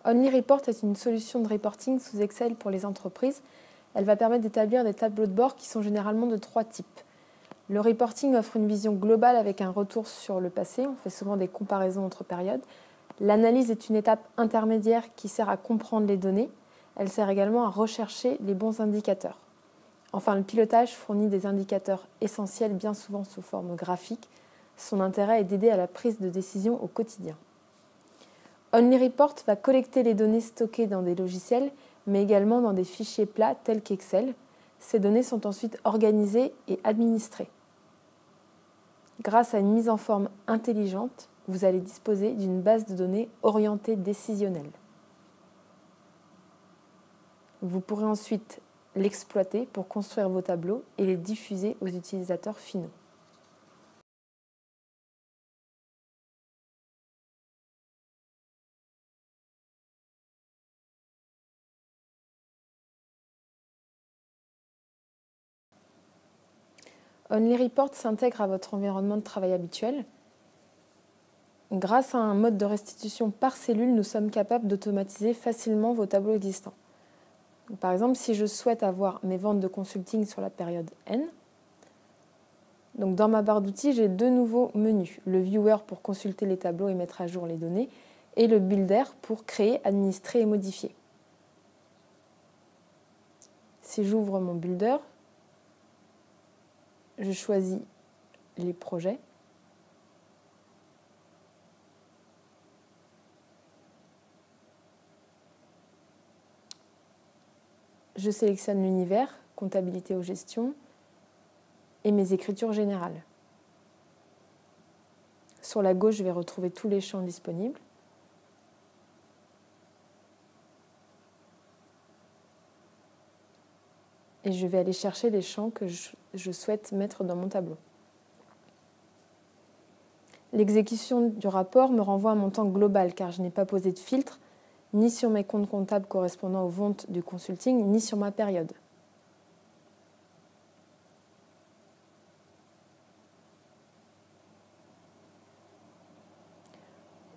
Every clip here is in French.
OnlyReport est une solution de reporting sous Excel pour les entreprises. Elle va permettre d'établir des tableaux de bord qui sont généralement de 3 types. Le reporting offre une vision globale avec un retour sur le passé. On fait souvent des comparaisons entre périodes. L'analyse est une étape intermédiaire qui sert à comprendre les données. Elle sert également à rechercher les bons indicateurs. Enfin, le pilotage fournit des indicateurs essentiels, bien souvent sous forme graphique. Son intérêt est d'aider à la prise de décision au quotidien. OnlyReport va collecter les données stockées dans des logiciels, mais également dans des fichiers plats tels qu'Excel. Ces données sont ensuite organisées et administrées. Grâce à une mise en forme intelligente, vous allez disposer d'une base de données orientée décisionnelle. Vous pourrez ensuite l'exploiter pour construire vos tableaux et les diffuser aux utilisateurs finaux. OnlyReport s'intègre à votre environnement de travail habituel. Grâce à un mode de restitution par cellule, nous sommes capables d'automatiser facilement vos tableaux existants. Par exemple, si je souhaite avoir mes ventes de consulting sur la période N, donc dans ma barre d'outils, j'ai 2 nouveaux menus. Le Viewer pour consulter les tableaux et mettre à jour les données, et le Builder pour créer, administrer et modifier. Si j'ouvre mon Builder, je choisis les projets. Je sélectionne l'univers, comptabilité ou gestion, et mes écritures générales. Sur la gauche, je vais retrouver tous les champs disponibles. Et je vais aller chercher les champs que je souhaite mettre dans mon tableau. L'exécution du rapport me renvoie à un montant global car je n'ai pas posé de filtre ni sur mes comptes comptables correspondant aux ventes du consulting, ni sur ma période.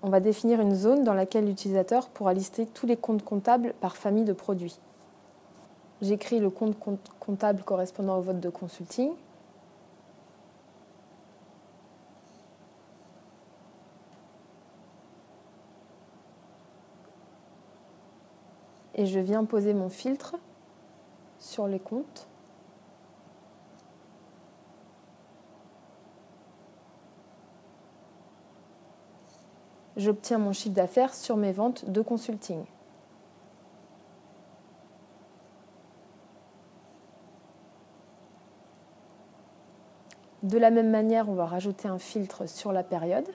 On va définir une zone dans laquelle l'utilisateur pourra lister tous les comptes comptables par famille de produits. J'écris le compte comptable correspondant au vote de consulting. Et je viens poser mon filtre sur les comptes. J'obtiens mon chiffre d'affaires sur mes ventes de consulting. De la même manière, on va rajouter un filtre sur la période.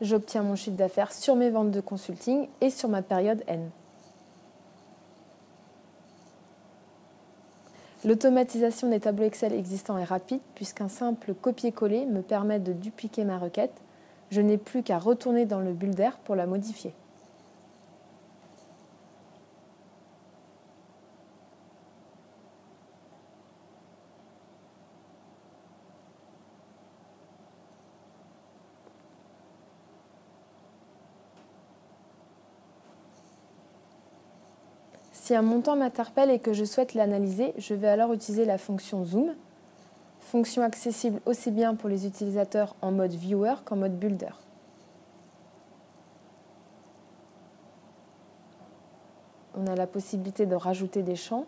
J'obtiens mon chiffre d'affaires sur mes ventes de consulting et sur ma période N. L'automatisation des tableaux Excel existants est rapide puisqu'un simple copier-coller me permet de dupliquer ma requête. Je n'ai plus qu'à retourner dans le Builder pour la modifier. Si un montant m'interpelle et que je souhaite l'analyser, je vais alors utiliser la fonction Zoom, fonction accessible aussi bien pour les utilisateurs en mode Viewer qu'en mode Builder. On a la possibilité de rajouter des champs.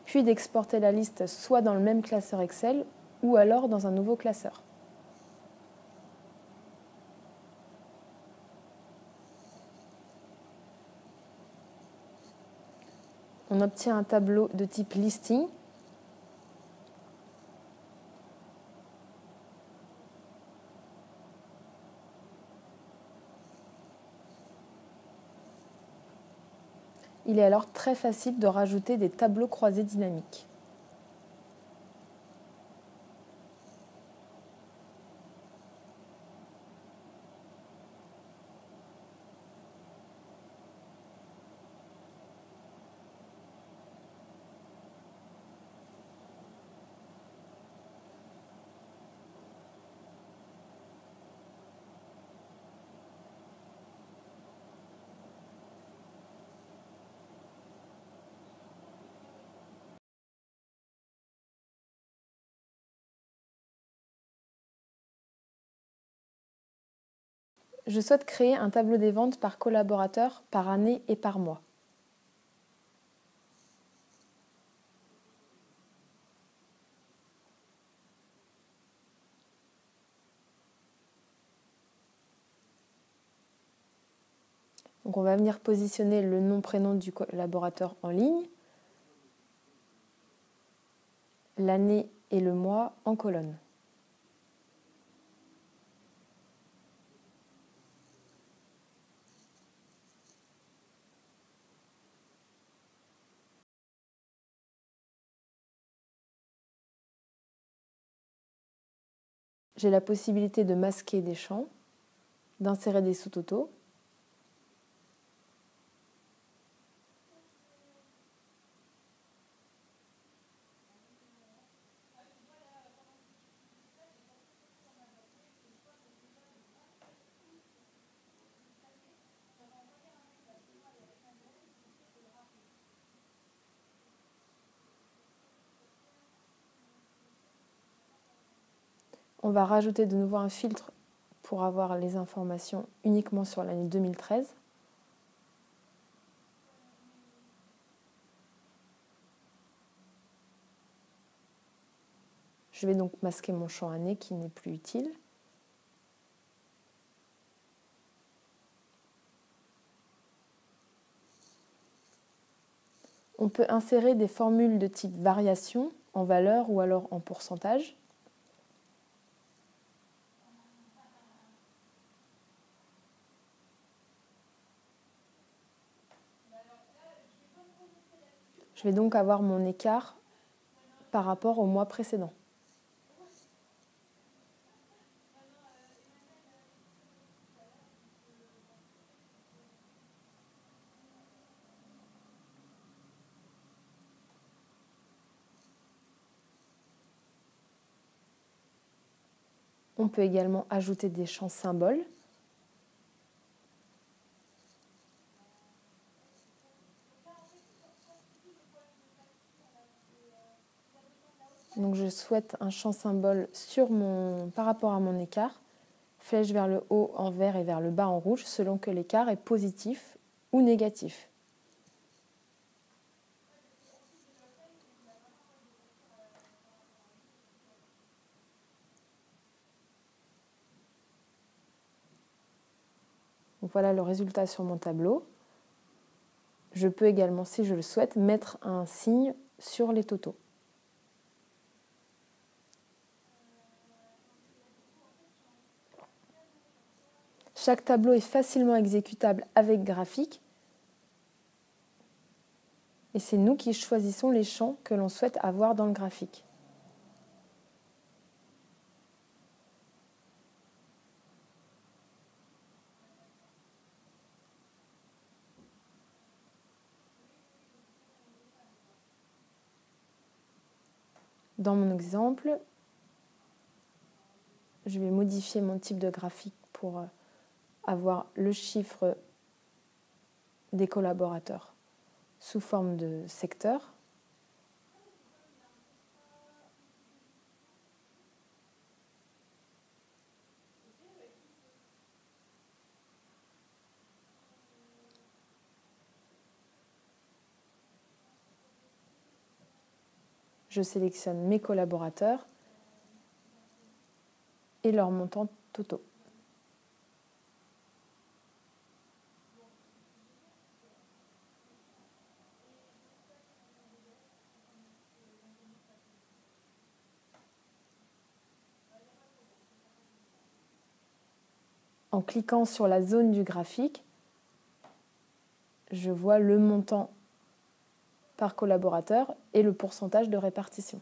Puis d'exporter la liste soit dans le même classeur Excel ou alors dans un nouveau classeur. On obtient un tableau de type listing. Il est alors très facile de rajouter des tableaux croisés dynamiques. Je souhaite créer un tableau des ventes par collaborateur, par année et par mois. Donc on va venir positionner le nom, prénom du collaborateur en ligne, l'année et le mois en colonne. J'ai la possibilité de masquer des champs, d'insérer des sous-totaux. On va rajouter de nouveau un filtre pour avoir les informations uniquement sur l'année 2013. Je vais donc masquer mon champ année qui n'est plus utile. On peut insérer des formules de type variation en valeur ou alors en pourcentage. Je vais donc avoir mon écart par rapport au mois précédent. On peut également ajouter des champs symboles. Donc je souhaite un champ symbole par rapport à mon écart, flèche vers le haut en vert et vers le bas en rouge, selon que l'écart est positif ou négatif. Donc voilà le résultat sur mon tableau. Je peux également, si je le souhaite, mettre un signe sur les totaux. Chaque tableau est facilement exécutable avec graphique et c'est nous qui choisissons les champs que l'on souhaite avoir dans le graphique. Dans mon exemple, je vais modifier mon type de graphique pour avoir le chiffre des collaborateurs sous forme de secteur. Je sélectionne mes collaborateurs et leurs montants totaux. En cliquant sur la zone du graphique, je vois le montant par collaborateur et le pourcentage de répartition.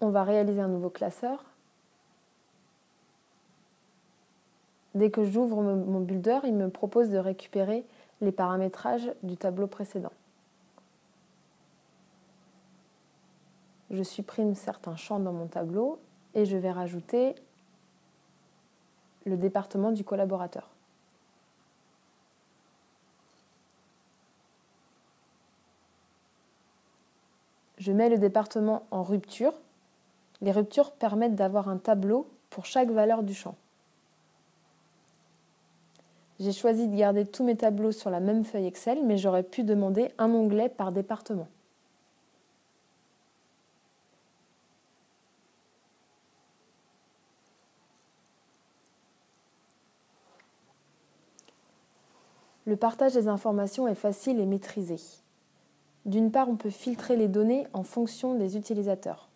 On va réaliser un nouveau classeur. Dès que j'ouvre mon builder, il me propose de récupérer les paramétrages du tableau précédent. Je supprime certains champs dans mon tableau et je vais rajouter le département du collaborateur. Je mets le département en rupture. Les ruptures permettent d'avoir un tableau pour chaque valeur du champ. J'ai choisi de garder tous mes tableaux sur la même feuille Excel, mais j'aurais pu demander un onglet par département. Le partage des informations est facile et maîtrisé. D'une part, on peut filtrer les données en fonction des utilisateurs.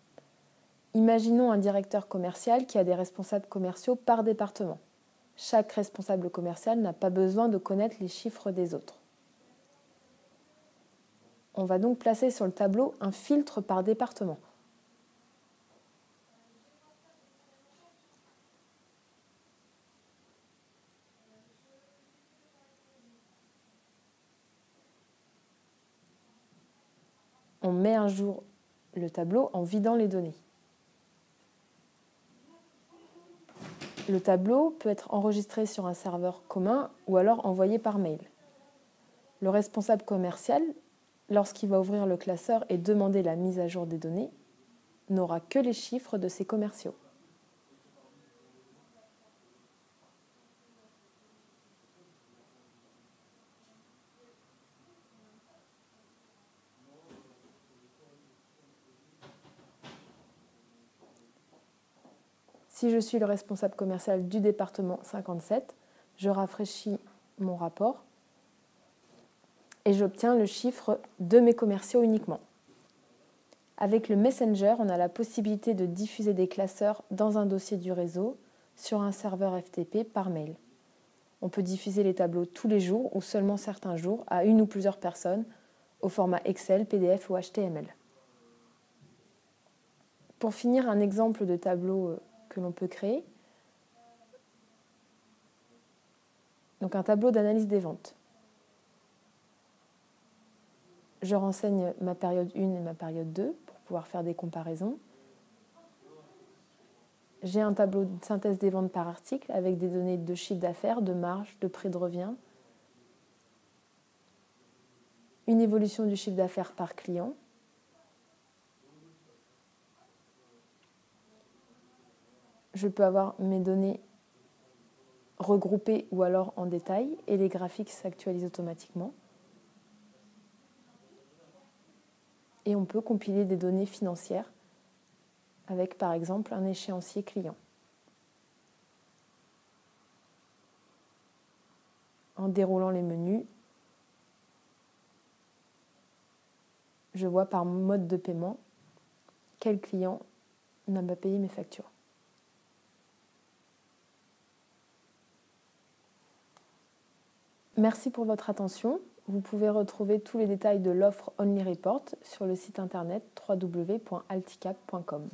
Imaginons un directeur commercial qui a des responsables commerciaux par département. Chaque responsable commercial n'a pas besoin de connaître les chiffres des autres. On va donc placer sur le tableau un filtre par département. On met à jour le tableau en vidant les données. Le tableau peut être enregistré sur un serveur commun ou alors envoyé par mail. Le responsable commercial, lorsqu'il va ouvrir le classeur et demander la mise à jour des données, n'aura que les chiffres de ses commerciaux. Si je suis le responsable commercial du département 57, je rafraîchis mon rapport et j'obtiens le chiffre de mes commerciaux uniquement. Avec le Messenger, on a la possibilité de diffuser des classeurs dans un dossier du réseau sur un serveur FTP par mail. On peut diffuser les tableaux tous les jours ou seulement certains jours à une ou plusieurs personnes au format Excel, PDF ou HTML. Pour finir, un exemple de tableau que l'on peut créer. Donc un tableau d'analyse des ventes. Je renseigne ma période 1 et ma période 2 pour pouvoir faire des comparaisons. J'ai un tableau de synthèse des ventes par article avec des données de chiffre d'affaires, de marge, de prix de revient. Une évolution du chiffre d'affaires par client. Je peux avoir mes données regroupées ou alors en détail et les graphiques s'actualisent automatiquement. Et on peut compiler des données financières avec par exemple un échéancier client. En déroulant les menus, je vois par mode de paiement quel client n'a pas payé mes factures. Merci pour votre attention. Vous pouvez retrouver tous les détails de l'offre Only Report sur le site internet www.alticap.com.